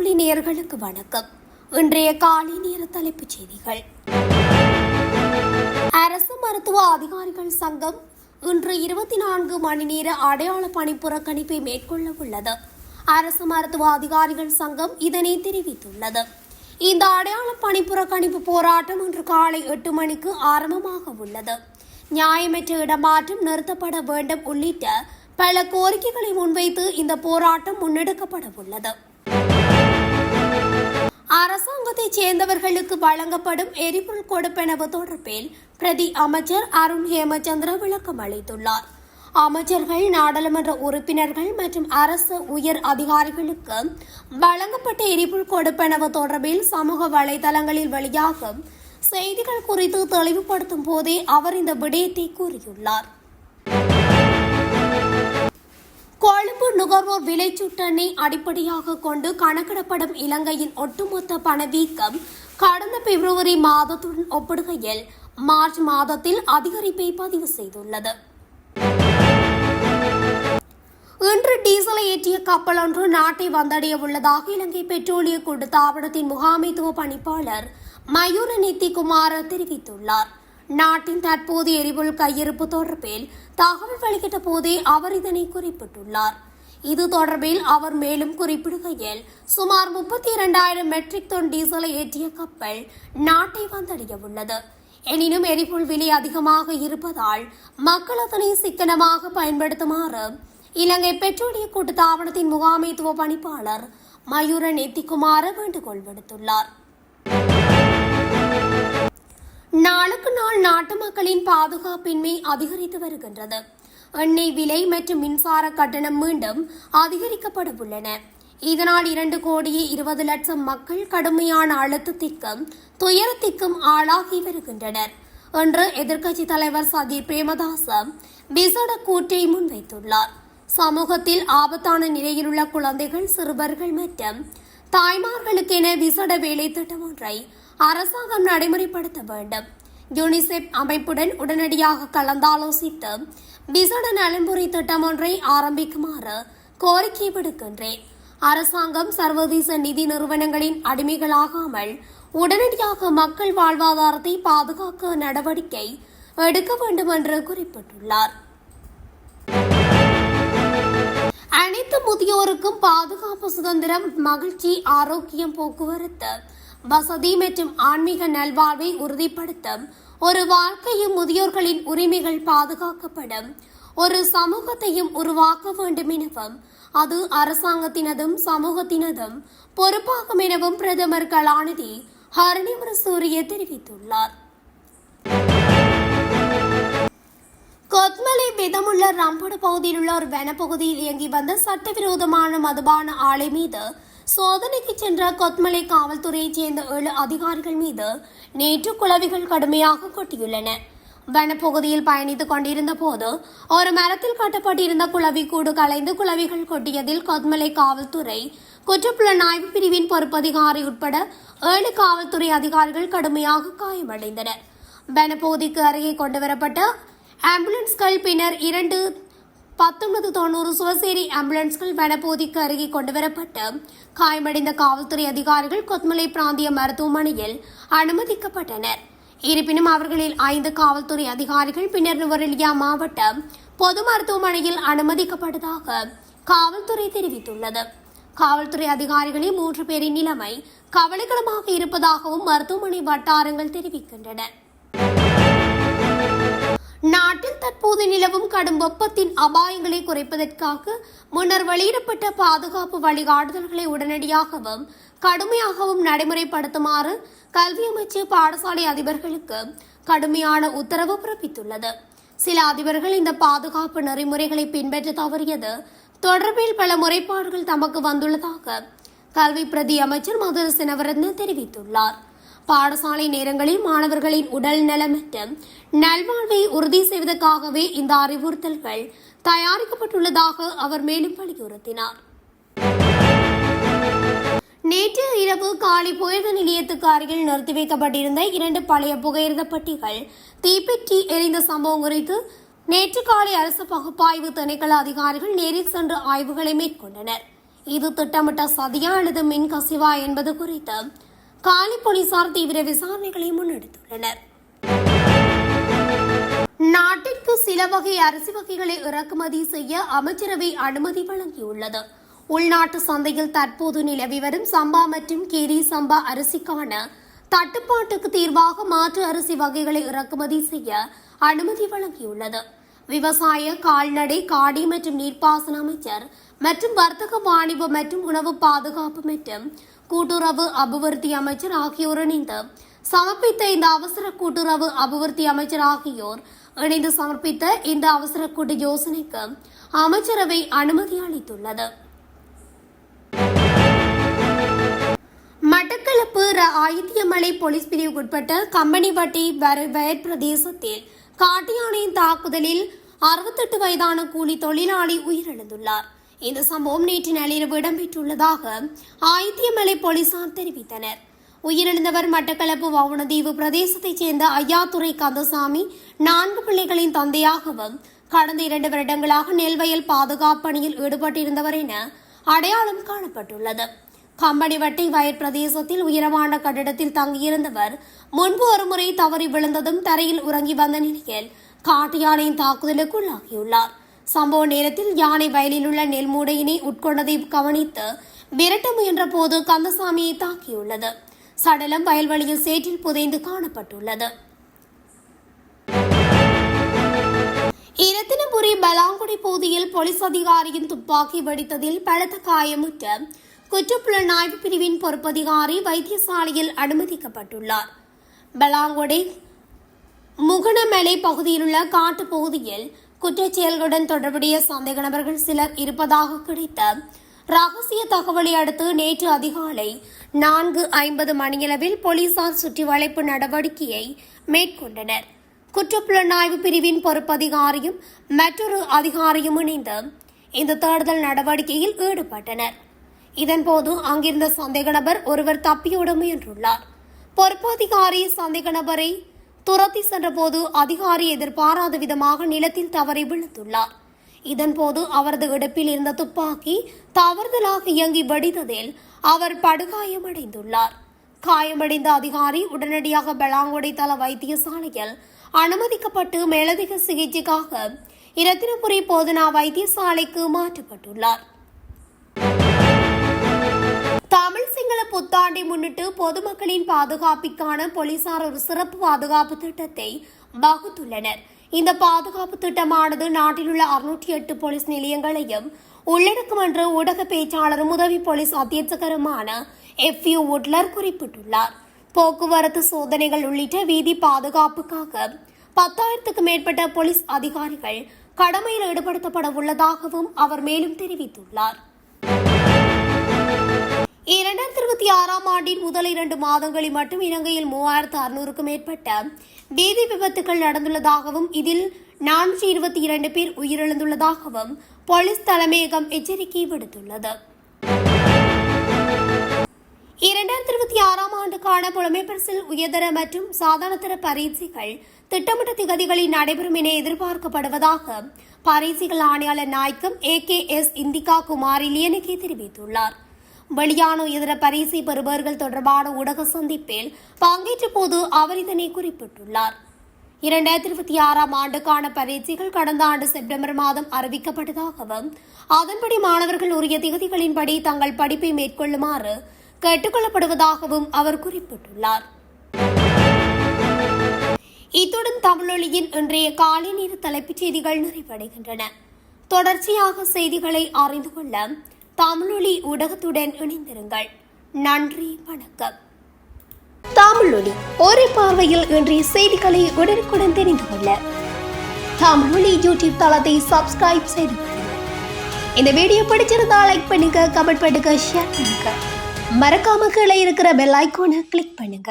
வானொலி நேயர்களுக்கு வணக்கம். இன்றைய காலை நேர தலைப்புச் செய்திகள். அரசு மருத்துவ அதிகாரிகள் சங்கம் இன்று 24 மணி நேர அடையாள பணி புறக்கணிப்பை மேற்கொள்ள உள்ளது. அரசு மருத்துவ அதிகாரிகள் சங்கம் இதனை தெரிவித்துள்ளது. இந்த அடையாள பணி புறக்கணிப்பு போராட்டம் இன்று காலை 8 மணிக்கு ஆரம்பமாக உள்ளது. நியாயமற்ற இடமாற்றம் நிறுத்தப்பட வேண்டும் உள்ளிட்ட பல கோரிக்கைகளை முன்வைத்து இந்த போராட்டம் முன்னெடுக்கப்பட உள்ளது. அரசாங்கத்தைச் சேர்ந்தவர்களுக்கு வழங்கப்படும் எரிபொருள் கொடுப்பனவு தொடர்பில் பிரதி அமைச்சர் அருண் ஹேமச்சந்திர விளக்கம் அளித்துள்ளார். அமைச்சர்கள், நாடாளுமன்ற உறுப்பினர்கள் மற்றும் அரசு உயர் அதிகாரிகளுக்கு வழங்கப்பட்ட எரிபொருள் கொடுப்பனவு தொடர்பில் சமூக வலைதளங்களில் வெளியாகும் செய்திகள் குறித்து தெளிவுபடுத்தும் போதே அவர் இந்த விடயத்தை கூறியுள்ளார். கொழும்பு நுகர்வோர் விலைச்சுட்டனை அடிப்படையாக கொண்டு கணக்கிடப்படும் இலங்கையின் ஒட்டுமொத்த பணவீக்கம் கடந்த பிப்ரவரி மாதத்துடன் ஒப்பிடுகையில் மார்ச் மாதத்தில் அதிகரிப்பை பதிவு செய்துள்ளது. இன்று டீசலை ஏற்றிய கப்பல் ஒன்று நாட்டை வந்தடைய உள்ளதாக இலங்கை பெட்ரோலிய கூட்டுத்தாபனத்தின் முகாமைத்துவ பணிப்பாளர் மயூர நித்திகுமார தெரிவித்துள்ளார். நாட்டின் தற்போதைய எரிபொருள் கையிருப்பு தொடர்பில் தகவல் வெளியிட்ட போதே அவர் இதனை குறிப்பிட்டுள்ளார். இது தொடர்பில் அவர் மேலும் குறிப்பிடுகையில் சுமார் 32,000 மெட்ரிக் டன் டீசலை ஏற்றிய கப்பல் நாட்டை வந்தடைய உள்ளது. எனினும் எரிபொருள் விலை அதிகமாக இருப்பதால் மக்கள் அதனை சிக்கனமாக பயன்படுத்துமாறு இலங்கை பெட்ரோலிய கூட்டுத்தாபனத்தின் முகாமைத்துவ பணிப்பாளர் மயூர நெத்திகுமார வேண்டுகோள் விடுத்துள்ளார். நாளுக்கு நாள் நாட்டு மக்களின் பாதுகாப்பின்மை அதிகரித்து வருகின்றது. எண்ணெய் விலை மற்றும் மின்சார கட்டணம் மீண்டும் அதிகரிக்கப்பட உள்ளன. இதனால் 2,20,00,000 மக்கள் கடுமையான அழுத்தத்திற்கும் துயரத்திற்கும் ஆளாகி வருகின்றனர் என்று எதிர்க்கட்சித் தலைவர் சஜித் பிரேமதாச விசேட கூற்றை முன்வைத்துள்ளார். சமூகத்தில் ஆபத்தான நிலையில் உள்ள குழந்தைகள், சிறுவர்கள் மற்றும் தாய்மார்களுக்கென விசேட வேலை திட்டம் ஒன்றை அரசாங்கம் நடைமுறைப்படுத்த வேண்டும். யூனிசெப் அமைப்புடன் உடனடியாக கலந்தாலோசித்து விசேட நலன்புரி திட்டம் ஒன்றை ஆரம்பிக்குமாறு கோரிக்கை விடுக்கின்றேன். அரசாங்கம் சர்வதேச நிதி நிறுவனங்களின் அடிமைகளாகாமல் உடனடியாக மக்கள் வாழ்வாதாரத்தை பாதுகாக்க நடவடிக்கை எடுக்க வேண்டும் என்று குறிப்பிட்டுள்ளார். அனைத்து முதியோருக்கும் பாதுகாப்பு, சுதந்திரம், மகிழ்ச்சி, ஆரோக்கியம், போக்குவரத்து வசதி மற்றும் ஆன்மீக நல்வாழ்வை உறுதிப்படுத்தும் ஒரு வாழ்க்கையும் முதியோர்களின் உரிமைகள் பாதுகாக்கப்படும் ஒரு சமூகத்தையும் உருவாக்க வேண்டும் எனவும் அது அரசாங்கத்தினதும் சமூகத்தினதும் பொறுப்பாகும் எனவும் பிரதமர் கலாநிதி ஹரணிவர சூரிய தெரிவித்துள்ளார். கொத்மலை விதமுள்ள ரம்பட பகுதியில் உள்ள ஒரு வனப்பகுதியில் இயங்கி வந்த சட்டவிரோதமான மதுபான ஆலை மீது சோதனைக்கு சென்ற கொத்மலை காவல்துறையைச் சேர்ந்த 7 அதிகாரிகள் மீது நேற்று குளவிகள் கடுமையாக கொட்டியுள்ளன. வனப்பகுதியில் பயணித்துக் கொண்டிருந்த போது ஒரு மரத்தில் கட்டப்பட்டிருந்த குளவி கூடு கலைந்து குளவிகள் கொட்டியதில் கொத்மலை காவல்துறை குற்றப்புலனாய்வு பிரிவின் பொறுப்பதிகாரி உட்பட 7 காவல்துறை அதிகாரிகள் கடுமையாக காயமடைந்தனர். வனப்பகுதிக்கு அருகே கொண்டுவரப்பட்ட ஆம்புலன்ஸ்கள் பின்னர் 1990 சிவசேரி ஆம்புலன்ஸ்கள் வனப்பகுதிக்கு அருகே கொண்டுவரப்பட்டு காயமடைந்த காவல்துறை அதிகாரிகள் கொத்மலை பிராந்திய மருத்துவமனையில் அனுமதிக்கப்பட்டனர். இருப்பினும் அவர்களில் 5 காவல்துறை அதிகாரிகள் பின்னர் நுவரெலியா மாவட்ட பொது மருத்துவமனையில் அனுமதிக்கப்பட்டதாக காவல்துறை தெரிவித்துள்ளது. காவல்துறை அதிகாரிகளில் 3 பேரின் நிலைமை கவலைக்கிடமாக இருப்பதாகவும் மருத்துவமனை வட்டாரங்கள் தெரிவிக்கின்றன. நாட்டில் தற்போது நிலவும் கடும் வெப்பத்தின் அபாயங்களை குறைப்பதற்காக முன்னர் வெளியிடப்பட்ட பாதுகாப்பு வழிகாட்டுதல்களை உடனடியாகவும் கடுமையாகவும் நடைமுறைப்படுத்துமாறு கல்வி அமைச்சு பாடசாலை அதிபர்களுக்கு கடுமையான உத்தரவு பிறப்பித்துள்ளது. சில அதிபர்கள் இந்த பாதுகாப்பு நெறிமுறைகளை பின்பற்ற தவறியது தொடர்பில் பல முறைப்பாடுகள் தமக்கு வந்துள்ளதாக கல்வி பிரதி அமைச்சர் மதுர சினவரத்ன தெரிவித்துள்ளார். பாடசாலை நேரங்களில் மாணவர்களின் உடல் நலம் மற்றும் நல்வாழ்வை உறுதி செய்வதற்காகவே இந்த அறிவுறுத்தல்கள் தயாரிக்கப்பட்டுள்ளதாக அவர் மேலும் வலியுறுத்தினார். நேற்று இரவு காலி புகையிரத நிலையத்துக்கு அருகில் நிறுத்தி வைக்கப்பட்டிருந்த 2 பழைய புகையிரத பெட்டிகள் தீப்பற்றி எரிந்த சம்பவம் குறித்து நேற்று காலை அரசு பகுப்பாய்வு திணைக்கள அதிகாரிகள் நேரில் சென்று ஆய்வுகளை மேற்கொண்டனர். இது திட்டமிட்ட சதியா அல்லது மின் கசிவா என்பது குறித்து காலி போலீசார் தீவிர விசாரணைகளை முன்னெடுத்துள்ளனர். நாட்டிற்கு சில வகை அரிசி வகைகளை இறக்குமதி செய்ய அமைச்சரவை அனுமதி வழங்கியுள்ளது. உள்நாட்டு சந்தையில் தற்போது நிலவி வரும் சம்பா மற்றும் கேரி சம்பா அரிசிக்கான தட்டுப்பாட்டுக்கு தீர்வாக மாற்று அரிசி வகைகளை இறக்குமதி செய்ய அனுமதி வழங்கியுள்ளது. விவசாய, கால்நடை, காடி மற்றும் நீர்ப்பாசன அமைச்சர் மற்றும் வர்த்தக, வாணிப மற்றும் உணவு பாதுகாப்பு மற்றும் கூட்டுறவு அபிவிருத்தி அமைச்சர் ஆகியோர் இணைந்து சமர்ப்பித்த இந்த அவசர கூட்டுறவு அபிவிருத்தி அமைச்சர் ஆகியோர் இணைந்து சமர்ப்பித்த இந்த அவசர கூட்டு யோசனைக்கு அமைச்சரவை அனுமதி அளித்துள்ளது. மட்டக்களப்பு ஆயித்தியமலை போலீஸ் பிரிவுக்குட்பட்ட கம்பனிவட்டி வயற் பிரதேசத்தில் காட்டு யானையின் தாக்குதலில் 68 வயதான கூலி தொழிலாளி உயிரிழந்துள்ளார். இந்த சம்பவம் நேற்று நள்ளிரவு இடம்பெற்றுள்ளதாக ஆயித்தியமலை போலீசார் தெரிவித்தனர். உயிரிழந்தவர் மட்டக்களப்பு வவுணதீவு பிரதேசத்தைச் சேர்ந்த ஐயாத்துரை கந்தசாமி 4 பிள்ளைகளின் தந்தையாகவும் கடந்த 2 வருடங்களாக நெல்வயல் பாதுகாப்பு பணியில் ஈடுபட்டிருந்தவர் என அடையாளம் காணப்பட்டுள்ளது. கம்பனிவட்டி வயற் பிரதேசத்தில் உயரமான கட்டிடத்தில் தங்கியிருந்தவர் முன்பு ஒருமுறை தவறி விழுந்ததும் தரையில் உறங்கி வந்த நிலையில் காட்டு யானையின் தாக்குதலுக்கு உள்ளாகியுள்ளார். சம்பவ நேரத்தில் யானை வயலில் உள்ள நெல் மூடையினை உட்கொண்டதை கவனித்து விரட்ட முயன்ற போது கந்தசாமியை தாக்கியுள்ளது. சடலம் வயல்வெளியில் சேற்றில் புதைந்து காணப்பட்டுள்ளது. இரத்தினபுரி பலாங்குடி பகுதியில் போலீஸ் அதிகாரியின் துப்பாக்கி வெடித்ததில் பலத்த காயமுற்ற குற்றப்புலனாய்வு பிரிவின் பொறுப்பதிகாரி வைத்தியசாலையில் அனுமதிக்கப்பட்டுள்ளார். பலாங்குடி முகனமலை பகுதியில் உள்ள காட்டு பகுதியில் குற்றச் செயல்களுடன் தொடர்புடைய சந்தேக நபர்கள் சிலர் இருப்பதாக கிடைத்த ரகசிய தகவலை அடுத்து நேற்று அதிகாலை 4:50 மணியளவில் போலீசார் சுற்றி வளைப்பு நடவடிக்கையை மேற்கொண்டனர். குற்றப்புலனாய்வு பிரிவின் பொறுப்பதிகாரியும் மற்றொரு அதிகாரியும் இணைந்து இந்த தேடுதல் நடவடிக்கையில் ஈடுபட்டனர். இதன்போது அங்கிருந்த சந்தேக நபர் ஒருவர் தப்பியோட முயன்றுள்ளார். பொறுப்பதிகாரி சந்தேக நபரை துரத்தி சென்றபோது அதிகாரி எதிர்பாராத விதமாக நிலத்தில் தவறி விழுந்துள்ளார். இதன்போது அவரது இடுப்பில் இருந்த துப்பாக்கி தவறுதலாக இயங்கி வெடித்ததில் அவர் படுகாயமடைந்துள்ளார். காயமடைந்த அதிகாரி உடனடியாக பலாங்குடி தள வைத்தியசாலையில் அனுமதிக்கப்பட்டு மேலதிக சிகிச்சைக்காக இரத்தினபுரி போதனா வைத்தியசாலைக்கு மாற்றப்பட்டுள்ளார். தமிழ் சிங்கள புத்தாண்டை முன்னிட்டு பொதுமக்களின் பாதுகாப்பிற்கான போலீசார் ஒரு சிறப்பு பாதுகாப்பு திட்டத்தை வகுத்துள்ளனர். இந்த பாதுகாப்பு திட்டமானது நாட்டில் உள்ள 608 போலீஸ் நிலையங்களையும் உள்ளடக்கும் என்று ஊடக பேச்சாளரும் உதவி போலீஸ் அத்தியட்சகருமான FU உட்லர் குறிப்பிட்டுள்ளார். போக்குவரத்து சோதனைகள் உள்ளிட்ட வீதி பாதுகாப்புக்காக 10,000க்கும் மேற்பட்ட போலீஸ் அதிகாரிகள் கடமையில் ஈடுபடுத்தப்பட உள்ளதாகவும் அவர் மேலும் தெரிவித்துள்ளார். 2026ஆம் ஆண்டின் முதல் 2 மாதங்களில் மட்டும் இலங்கையில் 3600க்கும் மேற்பட்ட வீதி விபத்துகள் நடந்துள்ளதாகவும் இதில் 422 பேர் உயிரிழந்துள்ளதாகவும் போலீஸ் தலைமையகம் எச்சரிக்கை விடுத்துள்ளது. 2026ஆம் ஆண்டுக்கான புலமைப்பரிசில் உயர்தர மற்றும் சாதாரணதர பரீட்சைகள் திட்டமிட்ட திகதிகளில் நடைபெறும் என எதிர்பார்க்கப்படுவதாக பரீட்சைகள் ஆணையாளர் நாயக்கம் AKS இந்திகா குமாரி லியனகே தெரிவித்துள்ளார். வெளியான உயர்தர பரிசை பெறுபவர்கள் தொடர்பான ஊடக சந்திப்பில் பங்கேற்ற போது அவர் இதனை குறிப்பிட்டுள்ளார். 2026ஆம் ஆண்டுக்கான பரீட்சைகள் கடந்த ஆண்டு செப்டம்பர் மாதம் அறிவிக்கப்பட்டதாகவும் அதன்படி மாணவர்கள் உரிய திகதிகளின்படி தங்கள் படிப்பை மேற்கொள்ளுமாறு கேட்டுக் கொள்ளப்படுவதாகவும் அவர் குறிப்பிட்டுள்ளார். இத்துடன் தமிழொலியின் இன்றைய காலை நேர தலைப்புச் செய்திகள் நிறைவடைகின்றன. தொடர்ச்சியாக செய்திகளை அறிந்து கொள்ள தமிழொலி ஊடகத்துடன் இணைந்திருங்கள். நன்றி, வணக்கம். தமிழொலி ஒரே பார்வையில் இன்றைய செய்திகளை உடனுக்குடன் தெரிந்து கொள்ள தமிழொலி யூடியூப் தளத்தை சப்ஸ்கிரைப் செய்து கொள்ளுங்கள். இந்த வீடியோ பிடிச்சிருந்தா லைக் பண்ணுங்க, கமெண்ட் பண்ணுங்க, ஷேர் பண்ணுங்க. மறக்காம கீழே இருக்கிற பெல் ஐகானை கிளிக் பண்ணுங்க.